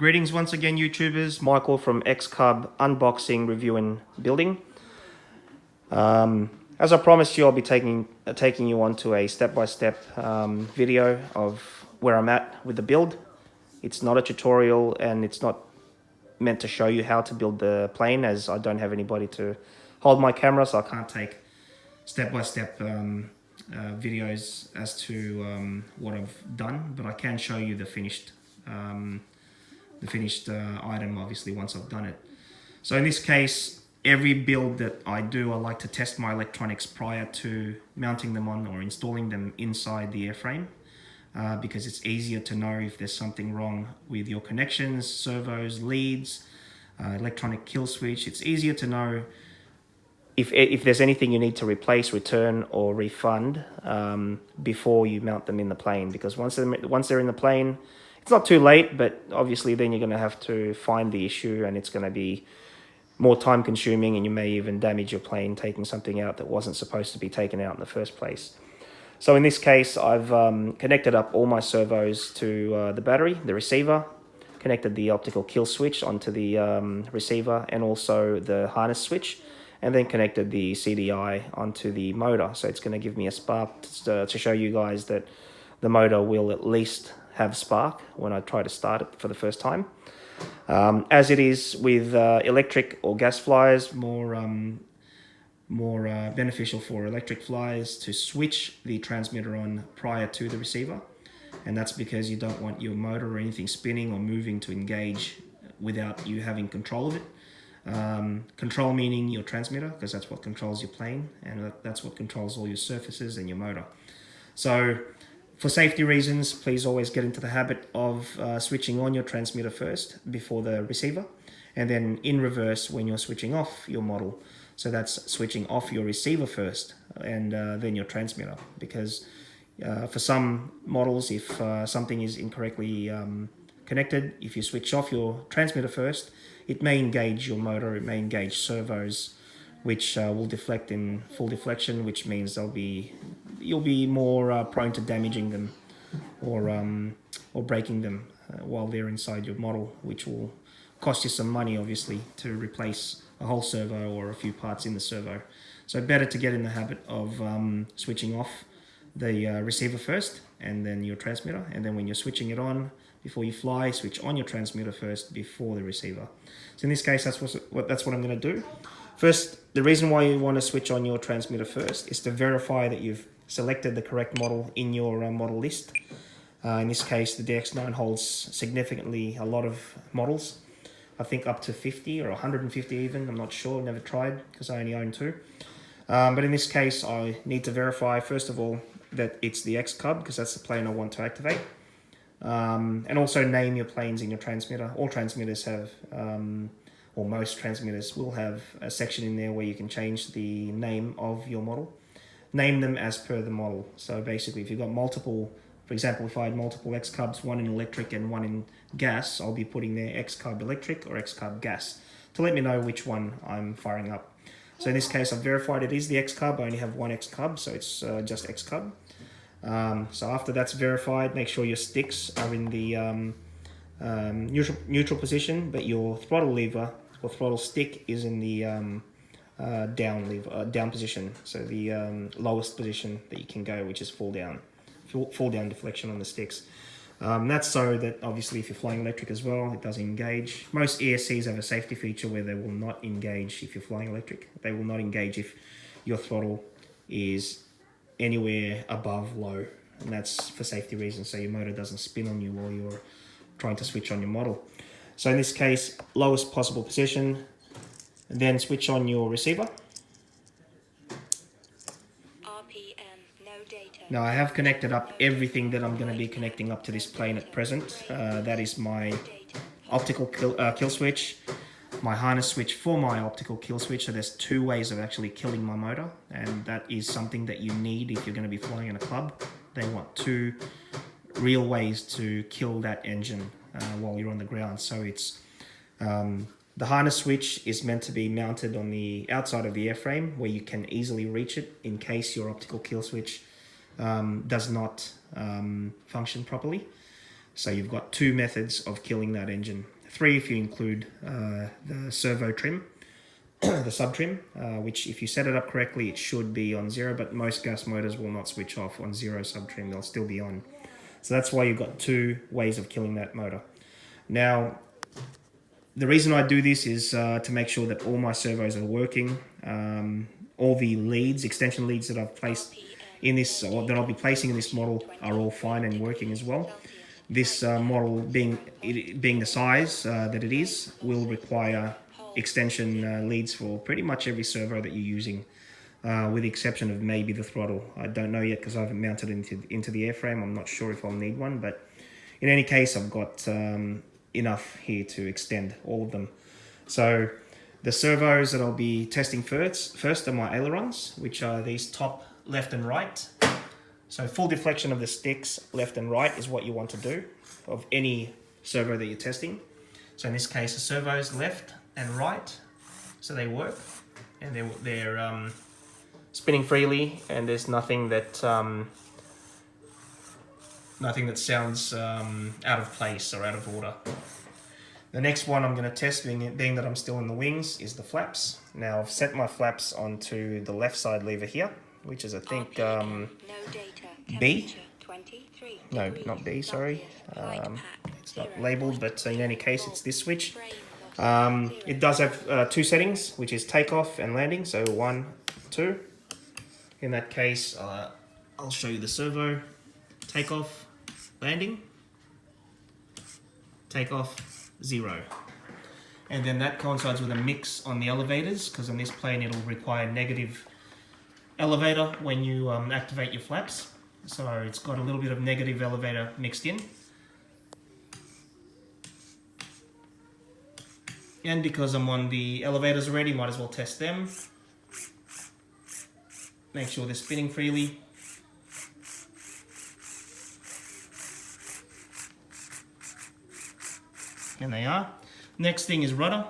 Greetings once again, YouTubers. Michael from Xcub unboxing, review and building. As I promised you, I'll be taking you onto a step-by-step video of where I'm at with the build. It's not a tutorial and it's not meant to show you how to build the plane, as I don't have anybody to hold my camera, so I can't take step-by-step videos as to what I've done, but I can show you the finished item, obviously, once I've done it. So in this case, every build that I do, I like to test my electronics prior to mounting them on or installing them inside the airframe, because it's easier to know if there's something wrong with your connections, servos, leads, electronic kill switch. It's easier to know if there's anything you need to replace, return or refund before you mount them in the plane, because once they're in the plane, it's not too late, but obviously then you're going to have to find the issue and it's going to be more time consuming, and you may even damage your plane taking something out that wasn't supposed to be taken out in the first place. So in this case, I've connected up all my servos to the battery, the receiver, connected the optical kill switch onto the receiver and also the harness switch, and then connected the CDI onto the motor. So it's going to give me a spark to show you guys that the motor will at least have spark when I try to start it for the first time. As it is with electric or gas flyers, more beneficial for electric flyers to switch the transmitter on prior to the receiver, and that's because you don't want your motor or anything spinning or moving to engage without you having control of it. Control meaning your transmitter, because that's what controls your plane, and that's what controls all your surfaces and your motor. So for safety reasons, please always get into the habit of switching on your transmitter first before the receiver, and then in reverse when you're switching off your model. So that's switching off your receiver first and then your transmitter, because for some models, if something is incorrectly connected, if you switch off your transmitter first, it may engage your motor, it may engage servos, which will deflect in full deflection, which means you'll be more prone to damaging them or breaking them while they're inside your model, which will cost you some money, obviously, to replace a whole servo or a few parts in the servo. So better to get in the habit of switching off the receiver first and then your transmitter, and then when you're switching it on before you fly, switch on your transmitter first before the receiver. So in this case, that's what I'm going to do. First, the reason why you want to switch on your transmitter first is to verify that you've selected the correct model in your model list. In this case, the DX9 holds significantly a lot of models. I think up to 50 or 150 even, I'm not sure, never tried because I only own 2. But in this case, I need to verify, first of all, that it's the Xcub, because that's the plane I want to activate. And also name your planes in your transmitter. All transmitters have, or most transmitters will have a section in there where you can change the name of your model. Name them as per the model. So basically, if you've got multiple, for example, if I had multiple Xcubs, one in electric and one in gas, I'll be putting there Xcub electric or Xcub gas to let me know which one I'm firing up. So in this case, I've verified it is the Xcub. I only have one Xcub, so it's just Xcub. So after that's verified, make sure your sticks are in the neutral position, but your throttle lever or throttle stick is in the down position. So the lowest position that you can go, which is full down deflection on the sticks. That's so that obviously if you're flying electric as well, it doesn't engage. Most ESCs have a safety feature where they will not engage if you're flying electric. They will not engage if your throttle is anywhere above low, and that's for safety reasons, so your motor doesn't spin on you while you're trying to switch on your model. So in this case, lowest possible position, then switch on your receiver. Now I have connected up everything that I'm going to be connecting up to this plane at present. That is my optical kill switch, my harness switch for my optical kill switch. So there's 2 ways of actually killing my motor, and that is something that you need if you're going to be flying in a club. They want 2 real ways to kill that engine while you're on the ground. So it's the harness switch is meant to be mounted on the outside of the airframe where you can easily reach it in case your optical kill switch does not function properly. So you've got 2 methods of killing that engine. 3 if you include the servo trim, the sub trim, which if you set it up correctly, it should be on 0, but most gas motors will not switch off on 0 sub trim. They'll still be on. So that's why you've got 2 ways of killing that motor. Now, the reason I do this is to make sure that all my servos are working. All the leads, extension leads that I've placed in this, or that I'll be placing in this model, are all fine and working as well. This model, being the size that it is, will require extension leads for pretty much every servo that you're using, with the exception of maybe the throttle. I don't know yet because I haven't mounted it into the airframe. I'm not sure if I'll need one, but in any case, I've got enough here to extend all of them. So the servos that I'll be testing first are my ailerons, which are these top left and right. So full deflection of the sticks left and right is what you want to do of any servo that you're testing. So in this case, the servos left and right, so they work, and they're spinning freely, and there's nothing that sounds out of place or out of order. The next one I'm going to test, being that I'm still in the wings, is the flaps. Now I've set my flaps onto the left side lever here, which is I think B. No, not B, sorry. It's not labelled, but in any case it's this switch. It does have 2 settings, which is takeoff and landing, so 1, 2. In that case, I'll show you the servo. Takeoff, landing, takeoff, 0. And then that coincides with a mix on the elevators, because on this plane it'll require negative elevator when you activate your flaps. So it's got a little bit of negative elevator mixed in. And because I'm on the elevators already, might as well test them. Make sure they're spinning freely. And they are. Next thing is rudder.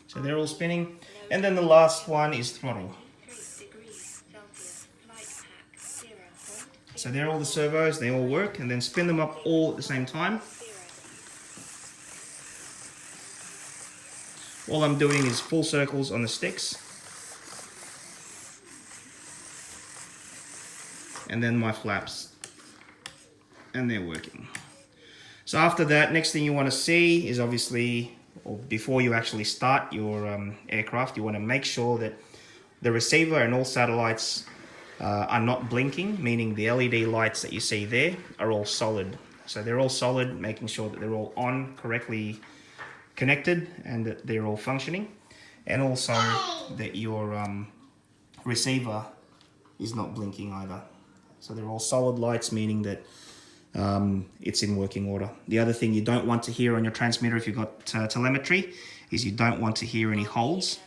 So they're all spinning. And then the last one is throttle. So they're all the servos, they all work, and then spin them up all at the same time. All I'm doing is full circles on the sticks. And then my flaps. And they're working. So after that, next thing you want to see is obviously, or before you actually start your aircraft, you want to make sure that the receiver and all satellites are not blinking, meaning the LED lights that you see there are all solid. So they're all solid, making sure that they're all on, correctly connected, and that they're all functioning. And also that your receiver is not blinking either. So they're all solid lights, meaning that it's in working order. The other thing you don't want to hear on your transmitter if you've got telemetry is you don't want to hear any holds,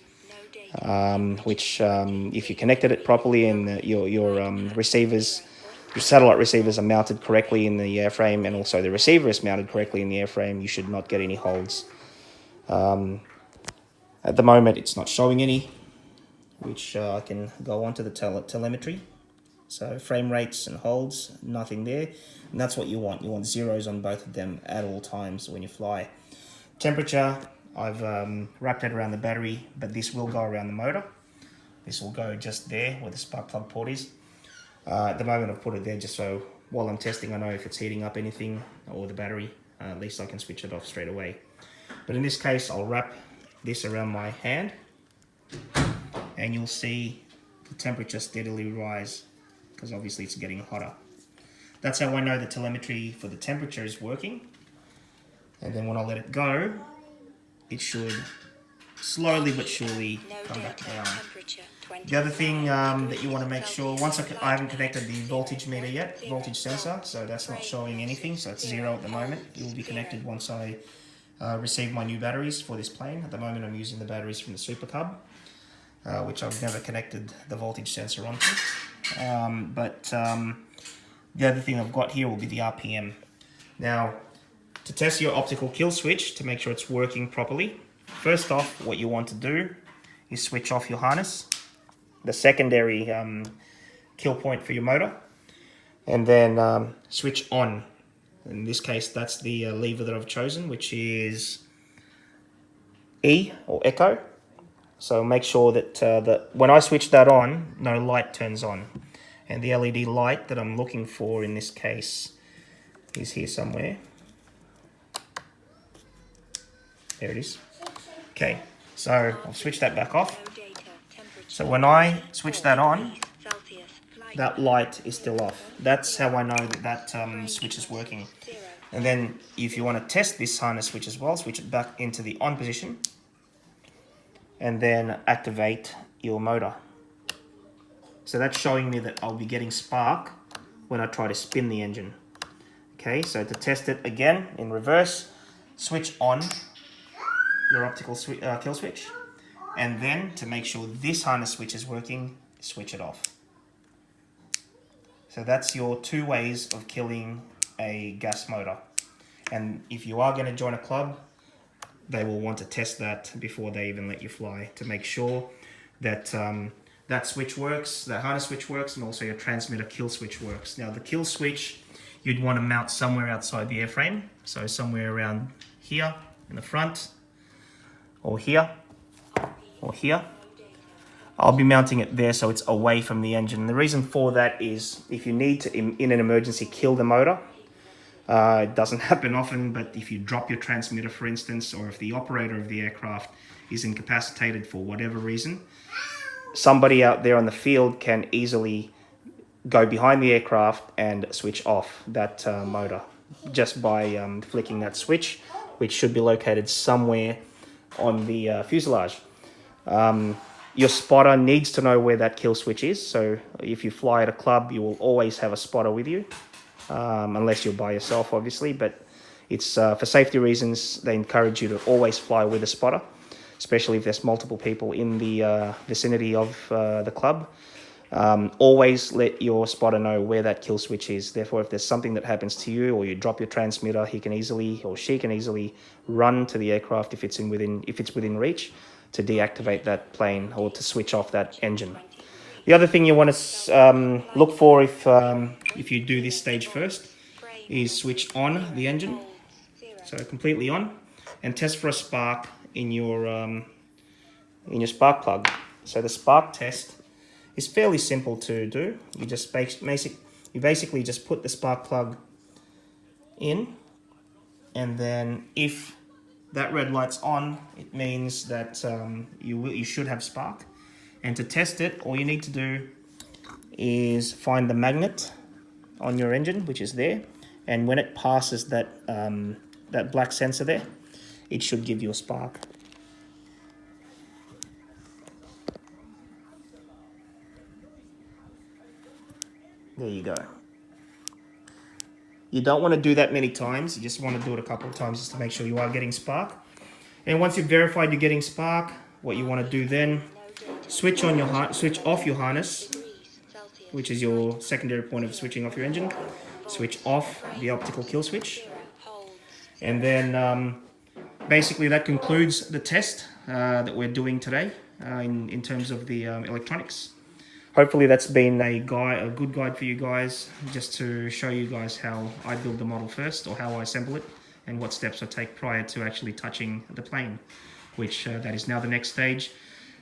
which if you connected it properly and your receivers, your satellite receivers are mounted correctly in the airframe, and also the receiver is mounted correctly in the airframe, you should not get any holds. At the moment it's not showing any, which I can go on to the telemetry. So frame rates and holds, nothing there. And that's what you want. You want zeros on both of them at all times when you fly. Temperature, I've wrapped it around the battery, but this will go around the motor. This will go just there where the spark plug port is. At the moment I've put it there just so while I'm testing I know if it's heating up anything or the battery. At least I can switch it off straight away. But in this case I'll wrap this around my hand and you'll see the temperature steadily rise, because obviously it's getting hotter. That's how I know the telemetry for the temperature is working. And then when I let it go, it should slowly but surely come back down. The other thing that you want to make sure, once I haven't connected the voltage meter yet, voltage sensor, so that's not showing anything, so it's 0 at the moment. It will be connected once I receive my new batteries for this plane. At the moment I'm using the batteries from the Xcub, which I've never connected the voltage sensor onto. The other thing I've got here will be the RPM. Now, to test your optical kill switch to make sure it's working properly, first off, what you want to do is switch off your harness. The secondary kill point for your motor, and then switch on. In this case, that's the lever that I've chosen, which is E or echo. So make sure that when I switch that on, no light turns on. And the LED light that I'm looking for in this case is here somewhere. There it is. Okay, so I'll switch that back off. So when I switch that on, that light is still off. That's how I know that switch is working. And then if you want to test this harness switch as well, switch it back into the on position and then activate your motor. So that's showing me that I'll be getting spark when I try to spin the engine. Okay, so to test it again in reverse, switch on your optical kill switch, and then to make sure this harness switch is working, switch it off. So that's your 2 ways of killing a gas motor. And if you are going to join a club, they will want to test that before they even let you fly to make sure that that switch works, that harness switch works, and also your transmitter kill switch works. Now the kill switch you'd want to mount somewhere outside the airframe, so somewhere around here in the front, or here, or here. I'll be mounting it there so it's away from the engine. The reason for that is if you need to, in an emergency, kill the motor, it doesn't happen often, but if you drop your transmitter, for instance, or if the operator of the aircraft is incapacitated for whatever reason, somebody out there on the field can easily go behind the aircraft and switch off that motor just by flicking that switch, which should be located somewhere on the fuselage. Your spotter needs to know where that kill switch is, so if you fly at a club, you will always have a spotter with you. Unless you're by yourself, obviously, but it's for safety reasons, they encourage you to always fly with a spotter, especially if there's multiple people in the vicinity of the club. Always let your spotter know where that kill switch is. Therefore, if there's something that happens to you or you drop your transmitter, he can easily, or she can easily run to the aircraft if it's within reach to deactivate that plane or to switch off that engine. The other thing you want to look for if you do this stage first is switch on the engine, so completely on, and test for a spark in your spark plug. So the spark test is fairly simple to do. You just basically just put the spark plug in, and then if that red light's on, it means that you should have spark. And to test it, all you need to do is find the magnet on your engine, which is there, and when it passes that that black sensor there, it should give you a spark. There you go. You don't want to do that many times. You just want to do it a couple of times just to make sure you are getting spark. And once you've verified you're getting spark, what you want to do then, switch off your harness, which is your secondary point of switching off your engine. Switch off the optical kill switch. And then basically that concludes the test that we're doing today in terms of the electronics. Hopefully that's been a good guide for you guys, just to show you guys how I build the model first, or how I assemble it, and what steps I take prior to actually touching the plane, which that is now the next stage.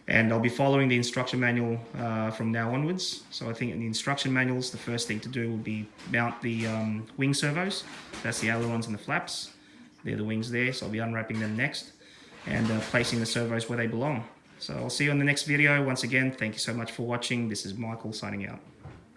And I'll be following the instruction manual from now onwards. So I think in the instruction manuals, the first thing to do will be mount the wing servos. That's the ailerons and the flaps. They're the wings there, so I'll be unwrapping them next and placing the servos where they belong. So I'll see you in the next video. Once again, thank you so much for watching. This is Michael signing out.